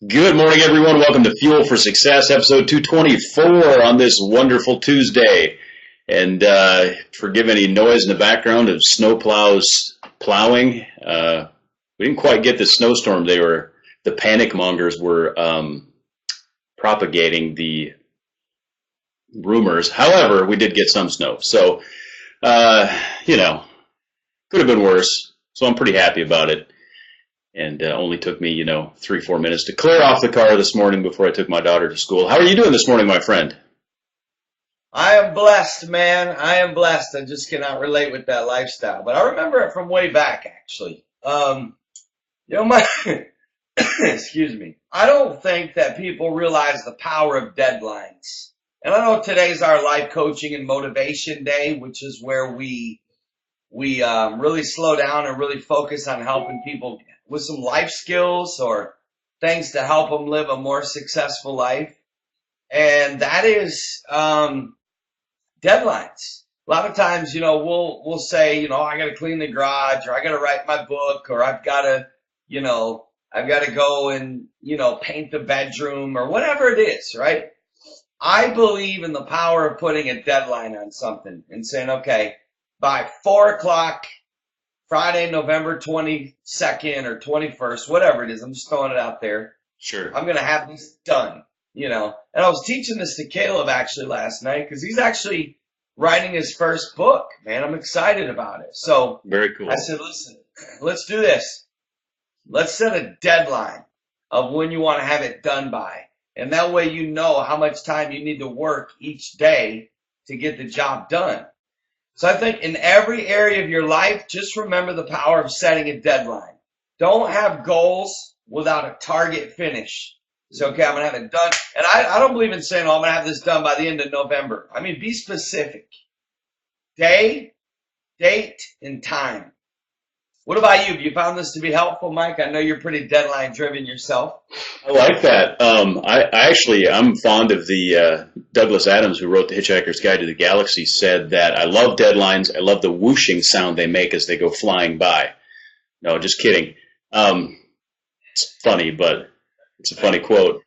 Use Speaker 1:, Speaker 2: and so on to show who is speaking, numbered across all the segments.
Speaker 1: Good morning, everyone. Welcome to Fuel for Success, episode 224 on this wonderful Tuesday. And forgive any noise in the background of snow plows plowing. We didn't quite get the snowstorm. The panic mongers were propagating the rumors. However, we did get some snow. So, could have been worse. So I'm pretty happy about it. And only took me, 3-4 minutes to clear off the car this morning before I took my daughter to school. How are you doing this morning, my friend?
Speaker 2: I am blessed, man. I am blessed. I just cannot relate with that lifestyle. But I remember it from way back, actually. My excuse me. I don't think that people realize the power of deadlines. And I know today's our life coaching and motivation day, which is where we really slow down and really focus on helping people with some life skills or things to help them live a more successful life. And that is deadlines. A lot of times, we'll say, I got to clean the garage, or I got to write my book, or I've got to go and, paint the bedroom, or whatever it is, right? I believe in the power of putting a deadline on something and saying, okay, by 4 o'clock, Friday, November 22nd or 21st, whatever it is, I'm just throwing it out there.
Speaker 1: Sure.
Speaker 2: I'm going to have this done, And I was teaching this to Caleb actually last night because he's actually writing his first book, man. I'm excited about it. So
Speaker 1: very cool.
Speaker 2: I said, listen, let's do this. Let's set a deadline of when you want to have it done by. And that way you know how much time you need to work each day to get the job done. So I think in every area of your life, just remember the power of setting a deadline. Don't have goals without a target finish. So, okay, I'm going to have it done. And I don't believe in saying, I'm going to have this done by the end of November. I mean, be specific. Day, date, and time. What about you? Have you found this to be helpful, Mike? I know you're pretty deadline driven yourself.
Speaker 1: I like that. I'm fond of the Douglas Adams, who wrote The Hitchhiker's Guide to the Galaxy, said that I love deadlines. I love the whooshing sound they make as they go flying by. No, just kidding. It's funny, but it's a funny quote.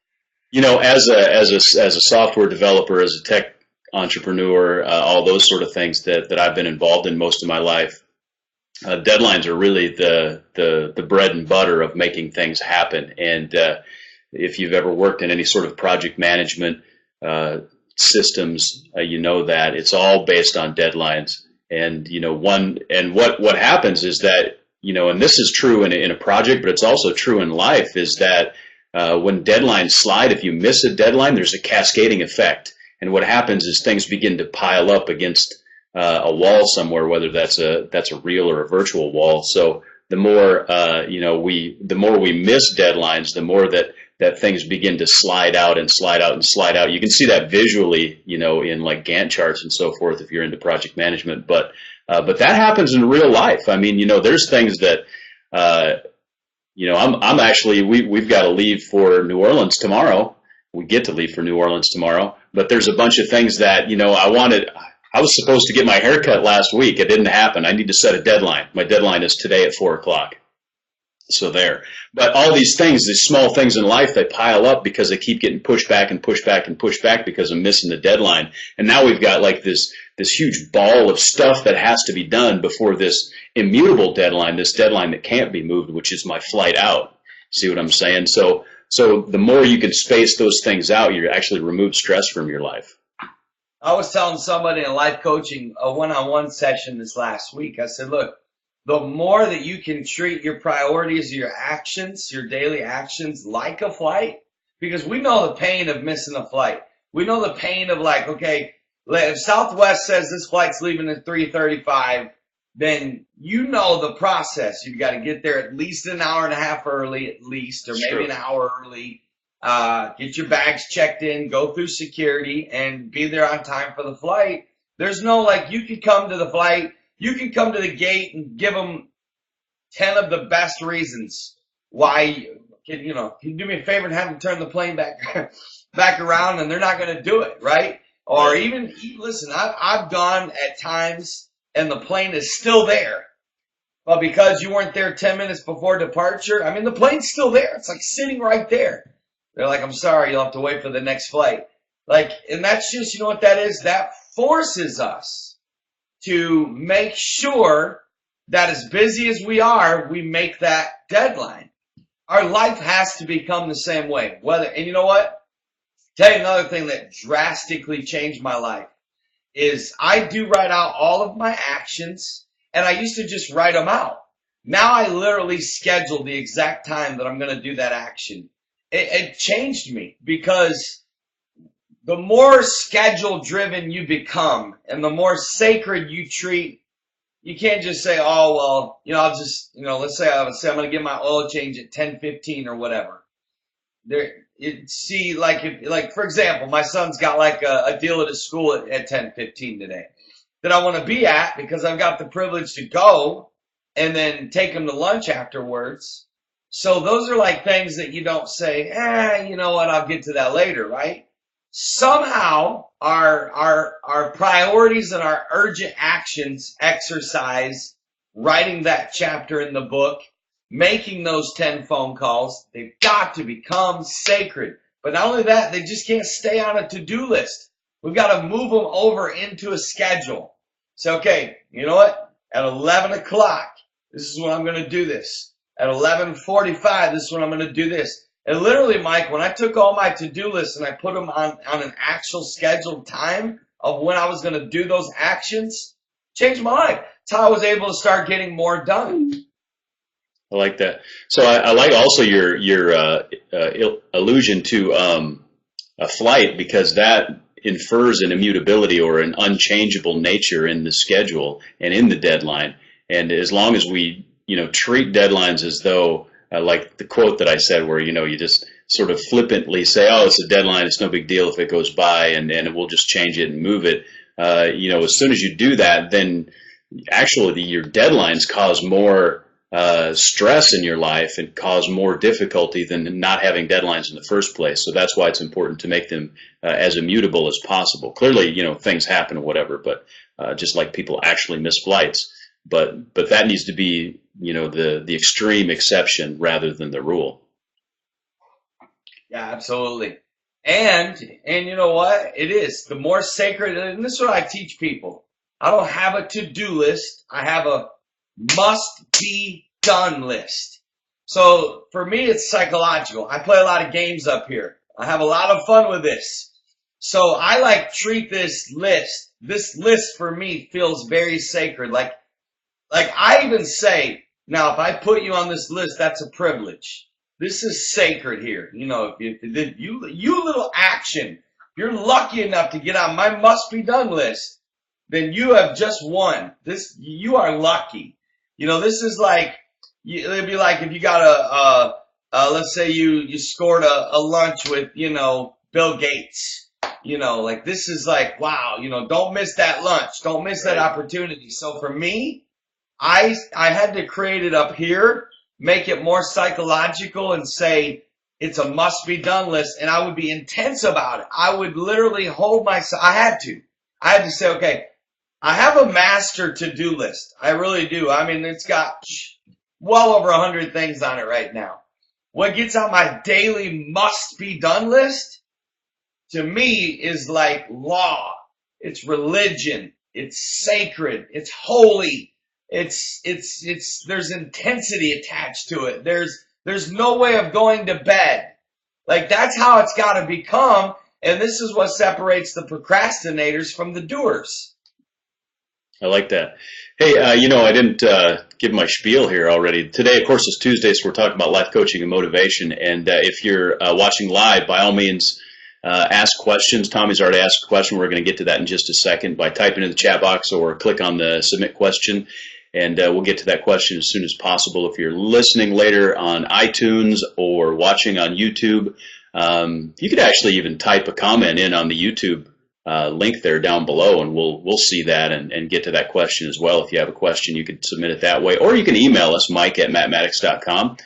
Speaker 1: As a software developer, as a tech entrepreneur, all those sort of things that I've been involved in most of my life. Deadlines are really the bread and butter of making things happen. And if you've ever worked in any sort of project management systems, you know that it's all based on deadlines. And what happens is that and this is true in a project, but it's also true in life, is that when deadlines slide, if you miss a deadline, there's a cascading effect. And what happens is things begin to pile up against a wall somewhere, whether that's a real or a virtual wall. So the more the more we miss deadlines, the more that things begin to slide out and slide out and slide out. You can see that visually, in like Gantt charts and so forth if you're into project management. But that happens in real life. I mean, there's things that I'm actually we've got to leave for New Orleans tomorrow. We get to leave for New Orleans tomorrow, but there's a bunch of things that I was supposed to get my hair cut last week. It didn't happen. I need to set a deadline. My deadline is today at 4 o'clock. So there. But all these things, these small things in life, they pile up because they keep getting pushed back and pushed back and pushed back because of missing the deadline. And now we've got like this huge ball of stuff that has to be done before this immutable deadline, this deadline that can't be moved, which is my flight out. See what I'm saying? So the more you can space those things out, you actually remove stress from your life.
Speaker 2: I was telling somebody in life coaching, a one-on-one session this last week, I said, look, the more that you can treat your priorities, your actions, your daily actions like a flight, because we know the pain of missing a flight. We know the pain of like, okay, if Southwest says this flight's leaving at 3:35, then you know the process. You've got to get there at least an hour and a half early, at least, or maybe an hour early. Get your bags checked in, go through security, and be there on time for the flight. There's no like, you could come to the flight, you can come to the gate and give them 10 of the best reasons why, can you do me a favor and have them turn the plane back around, and they're not going to do it, right? Or even, listen, I've gone at times and the plane is still there. But because you weren't there 10 minutes before departure, I mean, the plane's still there. It's like sitting right there. They're like, I'm sorry, you'll have to wait for the next flight. Like, and that's just, you know what that is? That forces us to make sure that as busy as we are, we make that deadline. Our life has to become the same way. And you know what? Tell you another thing that drastically changed my life is I do write out all of my actions, and I used to just write them out. Now I literally schedule the exact time that I'm going to do that action. It changed me because the more schedule driven you become and the more sacred you treat, you can't just say, oh, well, I'll just, let's say I'm going to get my oil change at 10:15 or whatever. For example, my son's got like a deal at his school at 10:15 today that I want to be at because I've got the privilege to go and then take him to lunch afterwards. So those are like things that you don't say, you know what, I'll get to that later, right? Somehow our priorities and our urgent actions, exercise, writing that chapter in the book, making those 10 phone calls, they've got to become sacred. But not only that, they just can't stay on a to-do list. We've got to move them over into a schedule. So, okay, you know what? At 11 o'clock, this is when I'm going to do this. At 11:45, this is when I'm going to do this. And literally, Mike, when I took all my to-do lists and I put them on an actual scheduled time of when I was going to do those actions, changed my life. That's how I was able to start getting more done.
Speaker 1: I like that. So I like also your allusion to a flight, because that infers an immutability or an unchangeable nature in the schedule and in the deadline. And as long as we, treat deadlines as though, like the quote that I said, where, you just sort of flippantly say, oh, it's a deadline, it's no big deal if it goes by, and we'll just change it and move it. As soon as you do that, then actually your deadlines cause more stress in your life and cause more difficulty than not having deadlines in the first place. So that's why it's important to make them as immutable as possible. Clearly, things happen or whatever, but just like people actually miss flights. But that needs to be, the extreme exception rather than the rule.
Speaker 2: Yeah, absolutely. And you know what? It is the more sacred, and this is what I teach people. I don't have a to-do list. I have a must-be-done list. So for me, it's psychological. I play a lot of games up here. I have a lot of fun with this. So I treat this list. This list for me feels very sacred. Like I even say, now if I put you on this list, that's a privilege. This is sacred here. If you little action, if you're lucky enough to get on my must-be-done list, then you have just won. You are lucky. This is like, it'd be like if you got let's say you scored a lunch with, Bill Gates. This is like, wow, don't miss that lunch. Don't miss that opportunity. So for me, I had to create it up here, make it more psychological and say it's a must-be-done list, and I would be intense about it. I would literally hold myself. I had to say, okay, I have a master to-do list. I really do. I mean, it's got well over 100 things on it right now. What gets on my daily must-be-done list, to me, is like law. It's religion. It's sacred. It's holy. There's intensity attached to it. There's no way of going to bed. Like, that's how it's got to become. And this is what separates the procrastinators from the doers.
Speaker 1: I like that. Hey, I didn't give my spiel here already. Today, of course, is Tuesday, so we're talking about life coaching and motivation. And if you're watching live, by all means, ask questions. Tommy's already asked a question. We're going to get to that in just a second by typing in the chat box or click on the submit question. And we'll get to that question as soon as possible. If you're listening later on iTunes or watching on YouTube, you could actually even type a comment in on the YouTube link there down below, and we'll see that and get to that question as well. If you have a question, you could submit it that way. Or you can email us, mike@mattmaddox.com,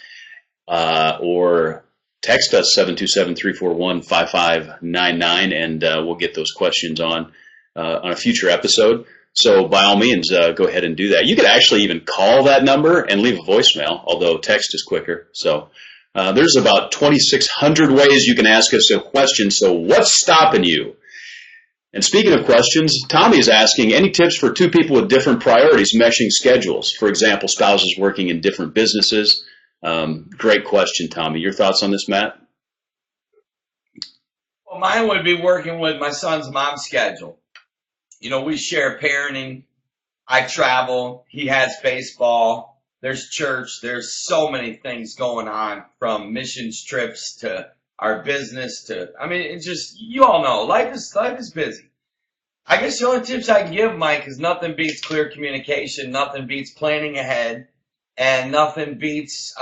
Speaker 1: or text us 727-341-5599, and we'll get those questions on a future episode. So by all means, go ahead and do that. You could actually even call that number and leave a voicemail, although text is quicker. So There's about 2,600 ways you can ask us a question, so what's stopping you? And speaking of questions, Tommy is asking, any tips for two people with different priorities meshing schedules? For example, spouses working in different businesses. Great question, Tommy. Your thoughts on this, Matt?
Speaker 2: Well, mine would be working with my son's mom's schedule. You know, we share parenting. I travel. He has baseball. There's church. There's so many things going on, from missions trips to our business to, I mean, it's just, you all know, life is busy. I guess the only tips I can give, Mike, is nothing beats clear communication, nothing beats planning ahead, and nothing beats,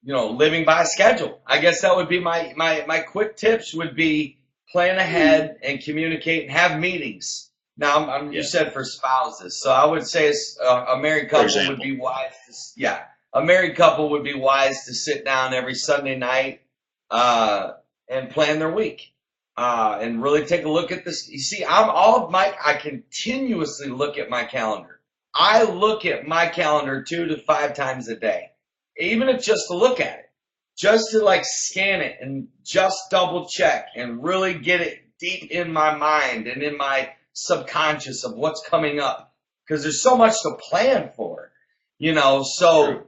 Speaker 2: living by a schedule. I guess that would be my quick tips would be plan ahead and communicate and have meetings. Now, you said for spouses, so I would say a married couple would be wise. A married couple would be wise to sit down every Sunday night and plan their week and really take a look at this. You see, I continuously look at my calendar. I look at my calendar 2 to 5 times a day, even if just to look at it, just to like scan it and just double check and really get it deep in my mind and in my subconscious of what's coming up, because there's so much to plan for, so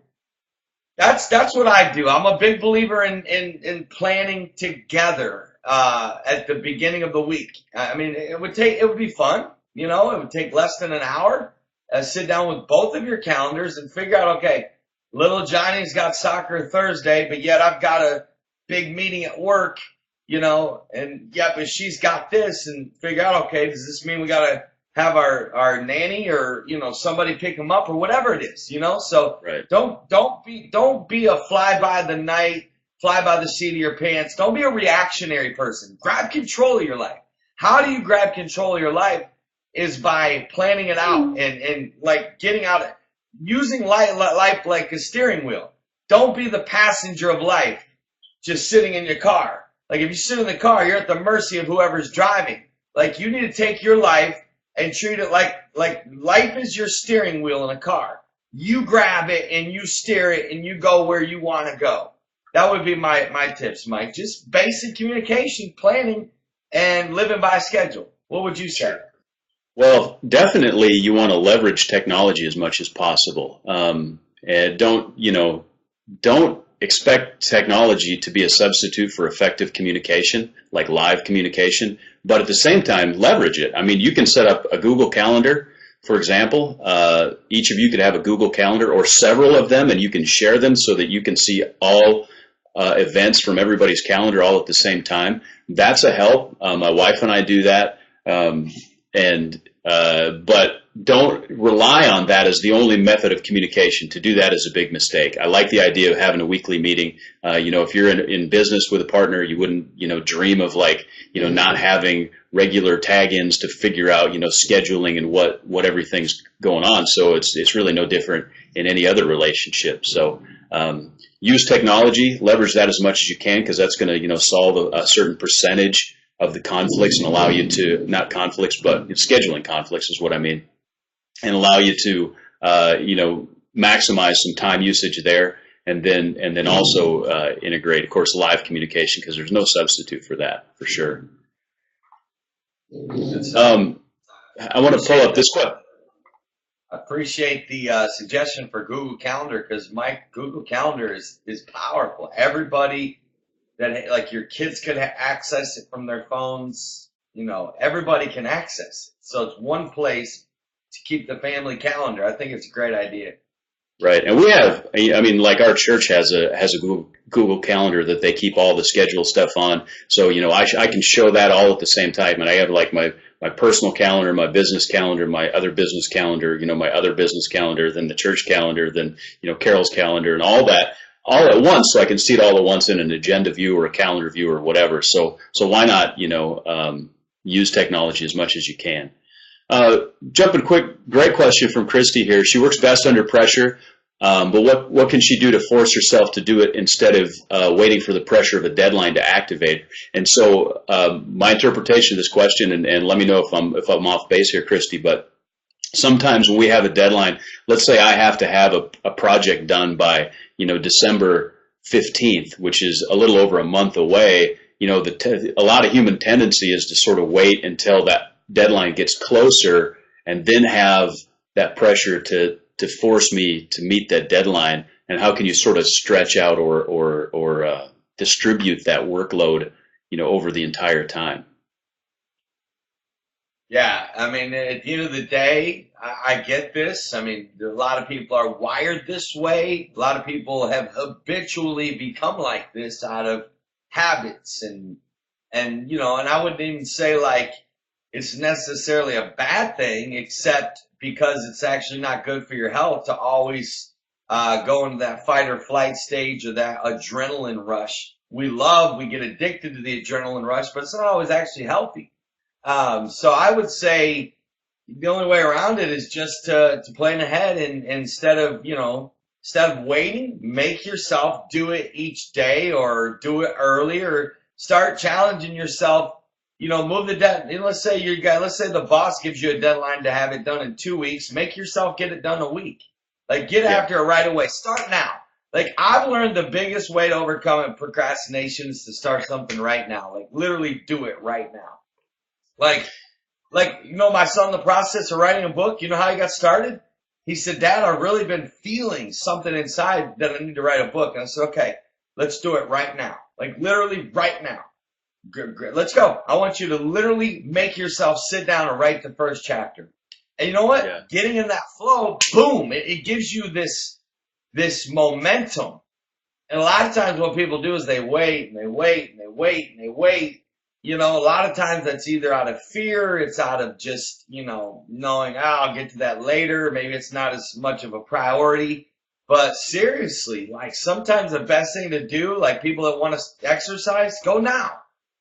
Speaker 2: that's what I do. I'm a big believer in planning together at the beginning of the week. I mean, it would be fun, it would take less than an hour. Sit down with both of your calendars and figure out, okay, little Johnny's got soccer Thursday, but yet I've got a big meeting at work, but she's got this, and figure out, okay, does this mean we got to have our nanny or, somebody pick them up or whatever it is, so
Speaker 1: right.
Speaker 2: Don't be a fly by the night, fly by the seat of your pants. Don't be a reactionary person. Grab control of your life. How do you grab control of your life? Is by planning it out and like getting out, using life like a steering wheel. Don't be the passenger of life just sitting in your car. Like if you sit in the car, you're at the mercy of whoever's driving. Like you need to take your life and treat it like life is your steering wheel in a car. You grab it and you steer it and you go where you want to go. That would be my tips, Mike. Just basic communication, planning, and living by a schedule. What would you say?
Speaker 1: Well, definitely you want to leverage technology as much as possible. And don't expect technology to be a substitute for effective communication, like live communication, but at the same time, leverage it. I mean, you can set up a Google Calendar, for example. Each of you could have a Google Calendar or several of them, and you can share them so that you can see all events from everybody's calendar all at the same time. That's a help. My wife and I do that. But don't rely on that as the only method of communication. To do that is a big mistake. I like the idea of having a weekly meeting. If you're in business with a partner, you wouldn't, dream of not having regular tag-ins to figure out, scheduling and what everything's going on. So it's really no different in any other relationship. So, use technology, leverage that as much as you can, because that's going to, solve a certain percentage of the conflicts and allow you to, not conflicts, but scheduling conflicts is what I mean, and allow you to, maximize some time usage there, and then also integrate, of course, live communication, because there's no substitute for that, for sure. I want to pull up this question.
Speaker 2: I appreciate the suggestion for Google Calendar, because Mike, Google Calendar is powerful. Everybody that, like, your kids could access it from their phones. Everybody can access it. So it's one place to keep the family calendar. I think it's a great idea.
Speaker 1: Right, and we have, like our church has a Google Calendar that they keep all the scheduled stuff on. So, I can show that all at the same time. And I have like my personal calendar, my business calendar, my other business calendar, my other business calendar, then the church calendar, then, Carol's calendar, and all that all at once, so I can see it all at once in an agenda view or a calendar view or whatever. So why not, use technology as much as you can. Jumping quick, great question from Christy here. She works best under pressure, but what can she do to force herself to do it instead of waiting for the pressure of a deadline to activate? And so my interpretation of this question, and let me know if I'm off base here, Christy, but sometimes when we have a deadline, let's say I have to have a project done by, December 15th, which is a little over a month away. A lot of human tendency is to sort of wait until that deadline gets closer and then have that pressure to force me to meet that deadline. And how can you sort of stretch out or distribute that workload, over the entire time?
Speaker 2: Yeah, I mean, at the end of the day, I get this. I mean, a lot of people are wired this way. A lot of people have habitually become like this out of habits and I wouldn't even say like it's necessarily a bad thing, except because it's actually not good for your health to always go into that fight or flight stage or that adrenaline rush. We get addicted to the adrenaline rush, but it's not always actually healthy. So I would say the only way around it is just to plan ahead and instead of waiting, make yourself do it each day or do it early or start challenging yourself. Move the deadline. Let's say the boss gives you a deadline to have it done in 2 weeks. Make yourself get it done a week. Like get after it right away. Start now. Like I've learned the biggest way to overcome procrastination is to start something right now. Like literally do it right now. Like, my son, the process of writing a book, you know how he got started? He said, Dad, I've really been feeling something inside that I need to write a book. And I said, okay, let's do it right now. Like literally right now. Let's go. I want you to literally make yourself sit down and write the first chapter. And you know what? Yeah. Getting in that flow, boom, it gives you this momentum. And a lot of times what people do is they wait and they wait and they wait and they wait. A lot of times that's either out of fear, it's out of just, knowing, I'll get to that later. Maybe it's not as much of a priority. But seriously, like sometimes the best thing to do, like people that want to exercise, go now.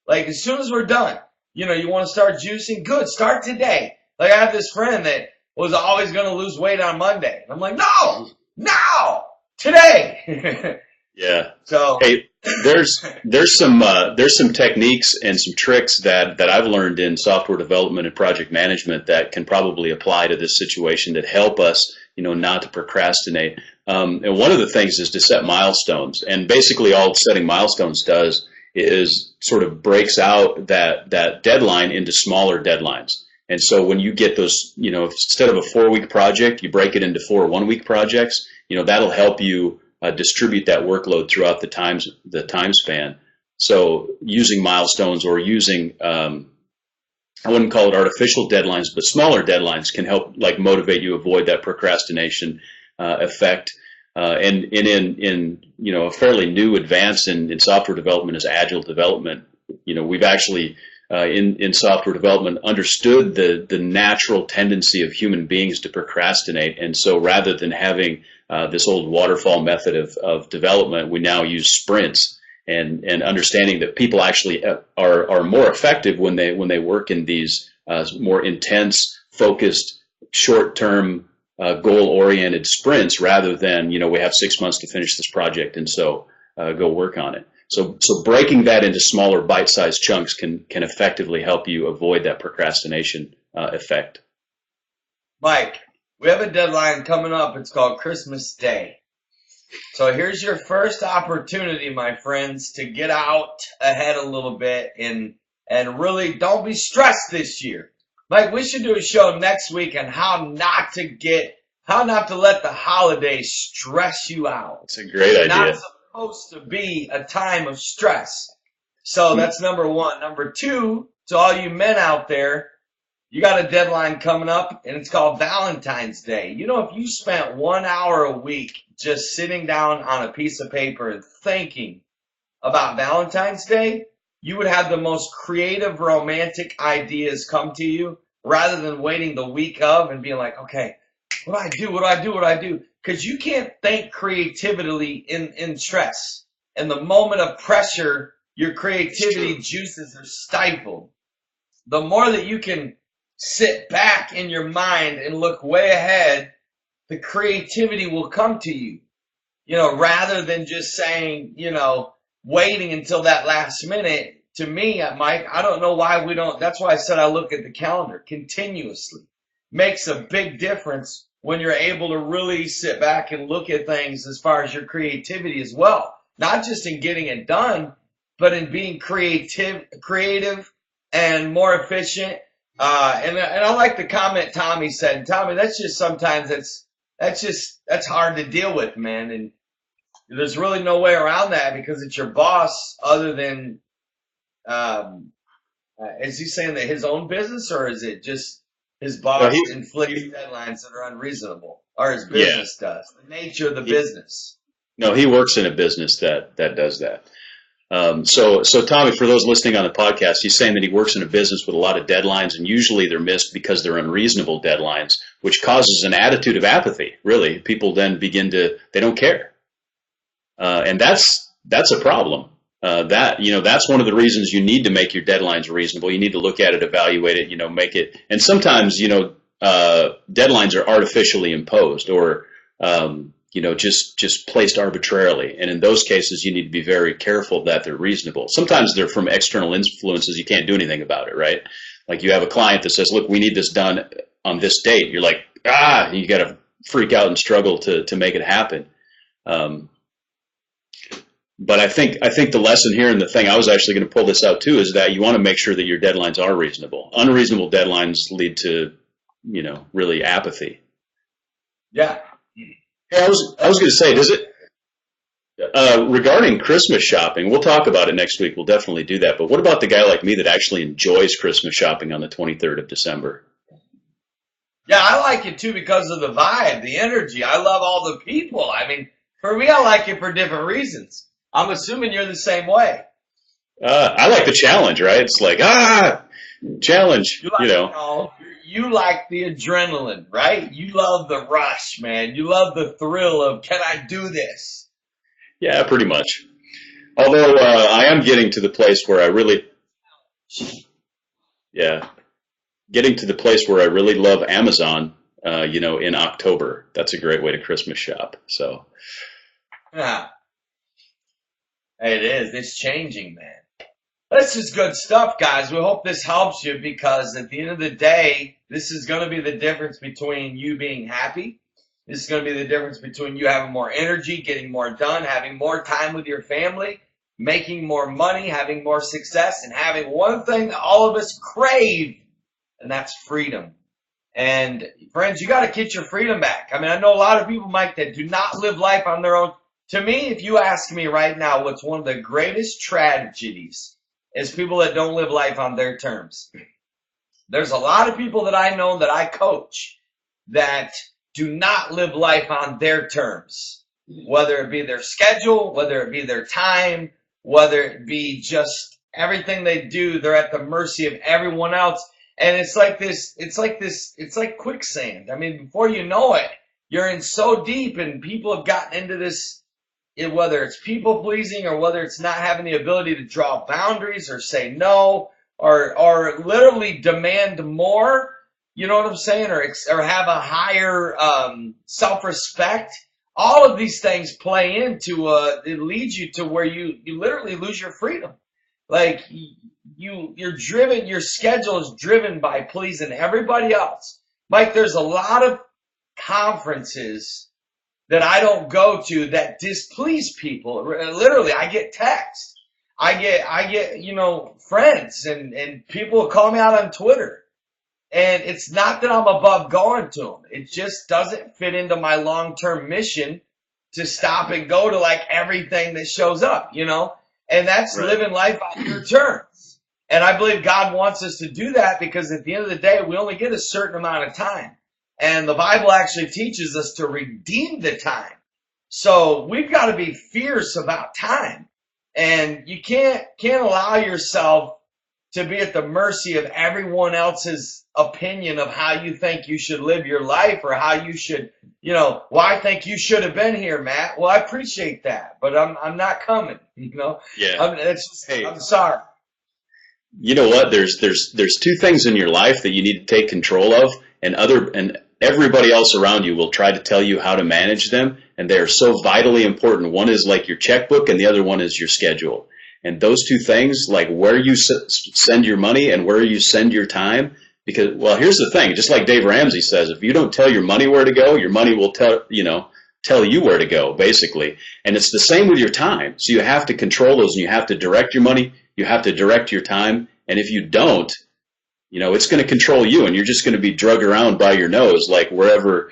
Speaker 2: Like as soon as we're done, you want to start juicing, good, start today. Like I have this friend that was always going to lose weight on Monday. And I'm like, no, now, today.
Speaker 1: Yeah.
Speaker 2: So
Speaker 1: hey, there's some techniques and some tricks that I've learned in software development and project management that can probably apply to this situation that help us, not to procrastinate. And one of the things is to set milestones. And basically all setting milestones does is sort of breaks out that deadline into smaller deadlines. And so when you get those, instead of a 4-week project, you break it into 4 1-week projects, that'll help you distribute that workload throughout the time span. So using milestones or using, I wouldn't call it artificial deadlines, but smaller deadlines can help like motivate you, avoid that procrastination effect. And in a fairly new advance in software development is agile development. We've actually in software development understood the natural tendency of human beings to procrastinate. And so rather than having this old waterfall method of development, we now use sprints and understanding that people actually are more effective when they work in these more intense, focused, short-term, goal-oriented sprints rather than, we have 6 months to finish this project and so go work on it. So breaking that into smaller bite-sized chunks can effectively help you avoid that procrastination effect.
Speaker 2: Mike, we have a deadline coming up. It's called Christmas Day. So here's your first opportunity, my friends, to get out ahead a little bit and really don't be stressed this year. Mike, we should do a show next week on how not to let the holidays stress you out.
Speaker 1: That's a great idea.
Speaker 2: Not supposed to be a time of stress. So that's number one. Number two, to all you men out there, you got a deadline coming up, and it's called Valentine's Day. If you spent 1 hour a week just sitting down on a piece of paper and thinking about Valentine's Day, you would have the most creative, romantic ideas come to you rather than waiting the week of and being like, okay, what do I do? Because you can't think creatively in stress. In the moment of pressure, your creativity juices are stifled. The more that you can sit back in your mind and look way ahead, the creativity will come to you, rather than just saying, waiting until that last minute. To me, Mike, I don't know why we don't. That's why I said I look at the calendar continuously. makes a big difference when you're able to really sit back and look at things as far as your creativity as well. Not just in getting it done, but in being creative and more efficient. And I like the comment Tommy said. And Tommy, that's just sometimes that's hard to deal with, man. And there's really no way around that because it's your boss other than, is he saying that his own business or is it just his boss inflicting deadlines that are unreasonable or his business does? The nature of the business.
Speaker 1: No, he works in a business that does that. So Tommy, for those listening on the podcast, he's saying that he works in a business with a lot of deadlines, and usually they're missed because they're unreasonable deadlines, which causes an attitude of apathy. Really, people then they don't care, and that's a problem. That's one of the reasons you need to make your deadlines reasonable. You need to look at it, evaluate it, make it. And sometimes, deadlines are artificially imposed or, just placed arbitrarily. And in those cases, you need to be very careful that they're reasonable. Sometimes they're from external influences. You can't do anything about it, right? Like you have a client that says, look, we need this done on this date. You're like, you got to freak out and struggle to make it happen. But I think the lesson here and the thing I was actually going to pull this out too is that you want to make sure that your deadlines are reasonable. Unreasonable deadlines lead to, really apathy.
Speaker 2: Yeah.
Speaker 1: I was going to say, does it regarding Christmas shopping? We'll talk about it next week. We'll definitely do that. But what about the guy like me that actually enjoys Christmas shopping on the 23rd of December?
Speaker 2: Yeah, I like it too because of the vibe, the energy. I love all the people. I mean, for me, I like it for different reasons. I'm assuming you're the same way.
Speaker 1: I like the challenge, right? It's like, challenge,
Speaker 2: You like the adrenaline, right? You love the rush, man. You love the thrill of, can I do this?
Speaker 1: Yeah, pretty much. Although I am getting to the place where I really, love Amazon, in October. That's a great way to Christmas shop. So.
Speaker 2: Yeah. It is. It's changing, man. This is good stuff, guys. We hope this helps you because at the end of the day, this is going to be the difference between you being happy. This is going to be the difference between you having more energy, getting more done, having more time with your family, making more money, having more success, and having one thing that all of us crave, and that's freedom. And friends, you got to get your freedom back. I mean, I know a lot of people, Mike, that do not live life on their own. To me, if you ask me right now, what's one of the greatest tragedies is people that don't live life on their terms. There's a lot of people that I know that I coach that do not live life on their terms, whether it be their schedule, whether it be their time, whether it be just everything they do, they're at the mercy of everyone else. And it's like quicksand. I mean, before you know it, you're in so deep and people have gotten into this, whether it's people pleasing or whether it's not having the ability to draw boundaries or say no or literally demand more, you know what I'm saying, or have a higher self-respect. All of these things play into it leads you to where you literally lose your freedom. Like you're driven, your schedule is driven by pleasing everybody else. Mike, there's a lot of conferences that I don't go to that displease people. Literally, I get texts. I get, friends and people call me out on Twitter. And it's not that I'm above going to them. It just doesn't fit into my long-term mission to stop and go to like everything that shows up, and that's right. Living life on your terms. And I believe God wants us to do that because at the end of the day, we only get a certain amount of time. And the Bible actually teaches us to redeem the time. So we've got to be fierce about time. And you can't allow yourself to be at the mercy of everyone else's opinion of how you think you should live your life or how you should, well, I think you should have been here, Matt. Well, I appreciate that, but I'm not coming,
Speaker 1: Yeah.
Speaker 2: I'm sorry.
Speaker 1: You know what? There's two things in your life that you need to take control of, and everybody else around you will try to tell you how to manage them, and they are so vitally important. One is like your checkbook, and the other one is your schedule. And those two things, like where you send your money and where you send your time, Because, well, here's the thing. Just like Dave Ramsey says, if you don't tell your money where to go, your money will tell you where to go, basically. And it's the same with your time. So you have to control those, and you have to direct your money. You have to direct your time. And if you don't, it's going to control you, and you're just going to be dragged around by your nose, like wherever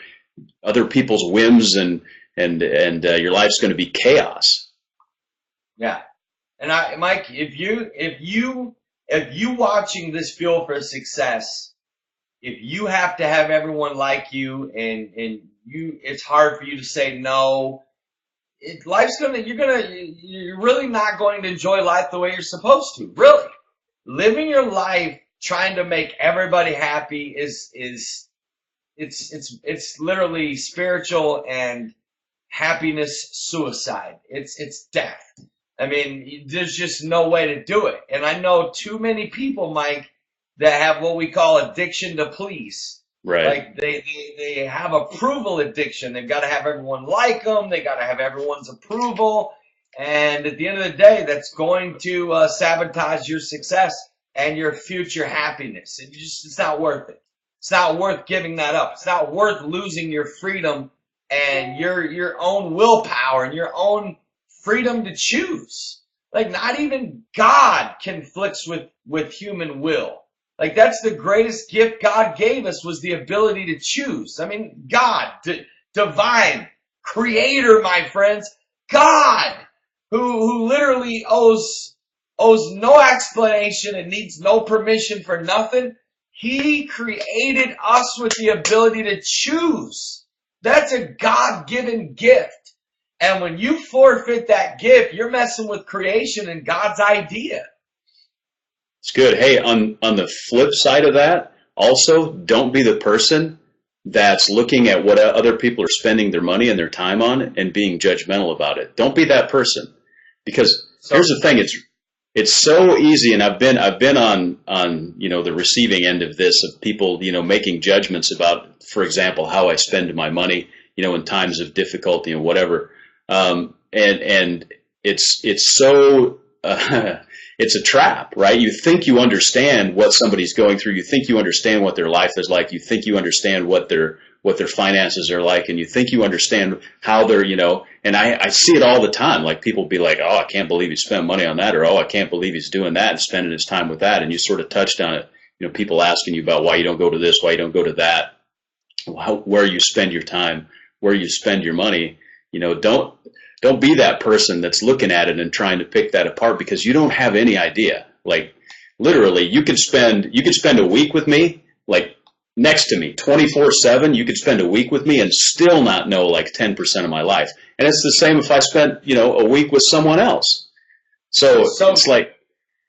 Speaker 1: other people's whims and your life's going to be chaos.
Speaker 2: Yeah. And Mike, if you watching this Fuel for Success, if you have to have everyone like you, and it's hard for you to say no, you're really not going to enjoy life the way you're supposed to. Really, living your life trying to make everybody happy it's literally spiritual and happiness suicide. It's death. I mean, there's just no way to do it. And I know too many people, Mike, that have what we call addiction to please.
Speaker 1: Right.
Speaker 2: Like they have approval addiction. They've got to have everyone like them. They got to have everyone's approval. And at the end of the day, that's going to sabotage your success and your future happiness. It's not worth it. It's not worth giving that up. It's not worth losing your freedom and your own willpower and your own freedom to choose. Like, not even God conflicts with human will. Like, that's the greatest gift God gave us, was the ability to choose. I mean, God, divine creator, my friends, God, who literally owes no explanation and needs no permission for nothing. He created us with the ability to choose. That's a God-given gift. And when you forfeit that gift, you're messing with creation and God's idea.
Speaker 1: It's good. Hey, on the flip side of that, also, don't be the person that's looking at what other people are spending their money and their time on and being judgmental about it. Don't be that person. Because here's the thing, it's so easy, and I've been on the receiving end of this, of people making judgments about, for example, how I spend my money in times of difficulty and whatever. And it's so it's a trap, right? You think you understand what somebody's going through. You think you understand what their life is like. You think you understand what their finances are like, and you think you understand how they're, and I see it all the time. Like, people be like, oh, I can't believe he spent money on that, or oh, I can't believe he's doing that and spending his time with that. And you sort of touched on it, people asking you about why you don't go to this, why you don't go to that, where you spend your time, where you spend your money. Don't be that person that's looking at it and trying to pick that apart, because you don't have any idea. Like, literally, you could spend a week with me, like, next to me 24/7. You could spend a week with me and still not know like 10% of my life. And it's the same if I spent, a week with someone else. So it's like,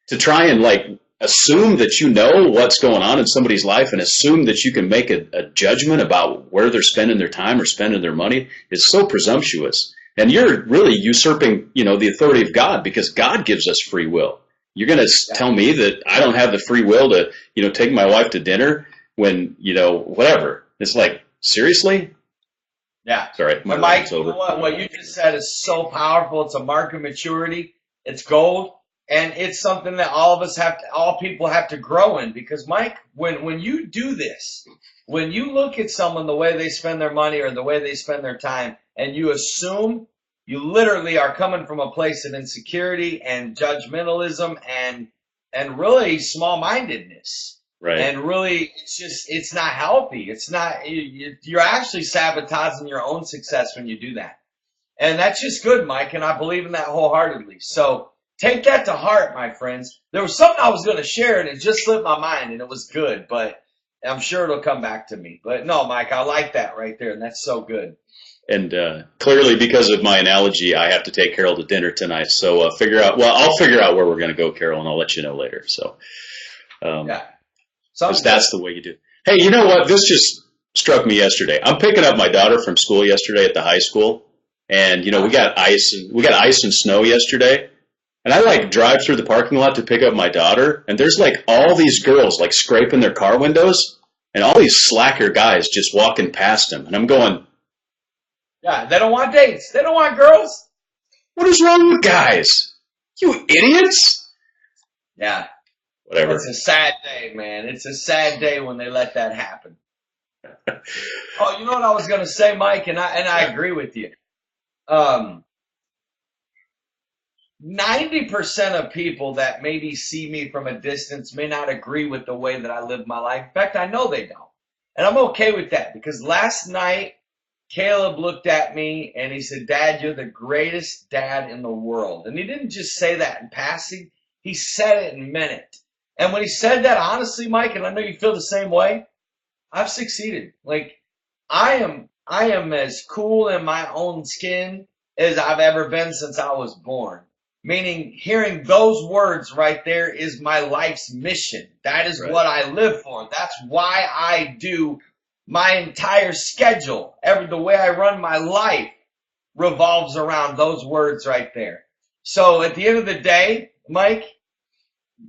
Speaker 1: to try and like assume that you know what's going on in somebody's life and assume that you can make a judgment about where they're spending their time or spending their money is so presumptuous. And you're really usurping, the authority of God, because God gives us free will. You're going to tell me that I don't have the free will to, take my wife to dinner when, whatever. It's like, seriously?
Speaker 2: Yeah.
Speaker 1: Sorry,
Speaker 2: my Mike, over. What you just said is so powerful. It's a mark of maturity. It's gold. And it's something that all people have to grow in, because Mike, when you do this, when you look at someone, the way they spend their money or the way they spend their time, and you assume, you literally are coming from a place of insecurity and judgmentalism and really small-mindedness.
Speaker 1: Right.
Speaker 2: And really, it's not healthy. It's not, you're actually sabotaging your own success when you do that. And that's just good, Mike, and I believe in that wholeheartedly. So take that to heart, my friends. There was something I was going to share, and it just slipped my mind, and it was good, but I'm sure it'll come back to me. But no, Mike, I like that right there, and that's so good.
Speaker 1: And clearly, because of my analogy, I have to take Carol to dinner tonight. So I'll figure out where we're going to go, Carol, and I'll let you know later. So,
Speaker 2: yeah,
Speaker 1: because that's the way you do it. Hey, you know what? This just struck me yesterday. I'm picking up my daughter from school yesterday at the high school, and we got ice and snow yesterday. And I drive through the parking lot to pick up my daughter, and there's all these girls scraping their car windows, and all these slacker guys just walking past them, and I'm going,
Speaker 2: yeah, they don't want dates. They don't want girls.
Speaker 1: What is wrong with guys? You idiots.
Speaker 2: Yeah.
Speaker 1: whatever.
Speaker 2: It's a sad day, man. It's a sad day when they let that happen. Oh, you know what I was going to say, Mike, and I agree with you. 90% of people that maybe see me from a distance may not agree with the way that I live my life. In fact, I know they don't. And I'm okay with that because last night, Caleb looked at me and he said, Dad, you're the greatest dad in the world. And he didn't just say that in passing. He said it and meant it. And when he said that, honestly, Mike, and I know you feel the same way, I've succeeded. Like, I am as cool in my own skin as I've ever been since I was born. Meaning, hearing those words right there is my life's mission. That is what I live for. That's why I do my entire schedule. The way I run my life revolves around those words right there. So at the end of the day, Mike,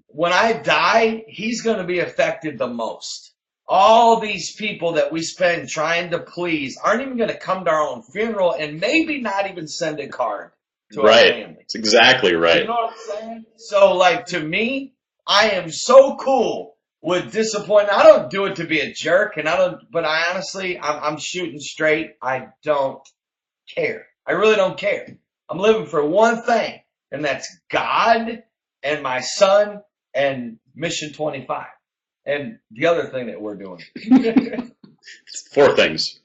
Speaker 2: when I die, he's going to be affected the most. All these people that we spend trying to please aren't even going to come to our own funeral and maybe not even send a card to our family.
Speaker 1: That's exactly right.
Speaker 2: You know what I'm saying? So, like, to me, I am so cool with disappointment. I don't do it to be a jerk, but I honestly, I'm shooting straight. I don't care. I really don't care. I'm living for one thing, and that's God and my son and Mission 25. And the other thing that we're doing.
Speaker 1: 4 things.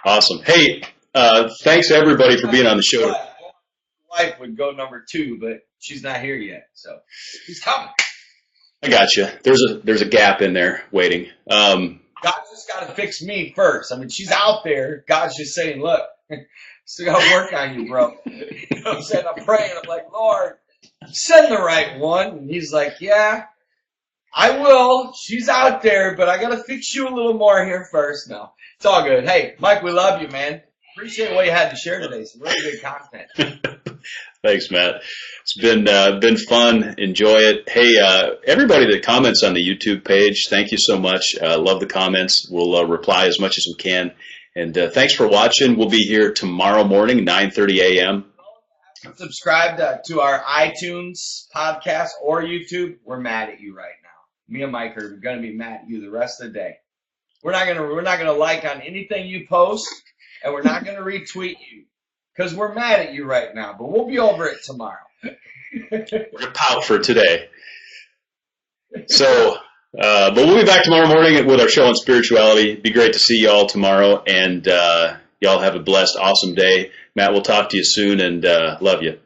Speaker 1: Awesome. Hey, thanks everybody for being on the show.
Speaker 2: My wife would go number 2, but she's not here yet, so she's coming.
Speaker 1: I got you. There's a gap in there waiting.
Speaker 2: God's just got to fix me first. I mean, she's out there. God's just saying, look, still got to work on you, bro. You know what I'm saying? I'm praying. I'm like, Lord, send the right one. And he's like, yeah, I will. She's out there, but I got to fix you a little more here first. No, it's all good. Hey, Mike, we love you, man. Appreciate what you had to share today. Some really good content.
Speaker 1: Thanks, Matt. It's been fun. Enjoy it. Hey, everybody that comments on the YouTube page, thank you so much. Love the comments. We'll reply as much as we can. And thanks for watching. We'll be here tomorrow morning, 9:30 a.m.
Speaker 2: Subscribe to our iTunes podcast or YouTube. We're mad at you right now. Me and Mike are going to be mad at you the rest of the day. We're not gonna like on anything you post, and we're not gonna retweet you because we're mad at you right now. But we'll be over it tomorrow.
Speaker 1: We're gonna pout for today. So, but we'll be back tomorrow morning with our show on spirituality. It'd be great to see y'all tomorrow, and y'all have a blessed, awesome day. Matt, we'll talk to you soon, and love you.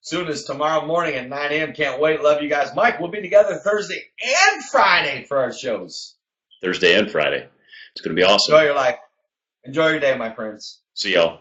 Speaker 2: Soon as tomorrow morning at 9 a.m. Can't wait. Love you guys. Mike, we'll be together Thursday and Friday for our shows.
Speaker 1: Thursday and Friday. It's going to be awesome.
Speaker 2: Enjoy your life. Enjoy your day, my friends.
Speaker 1: See y'all.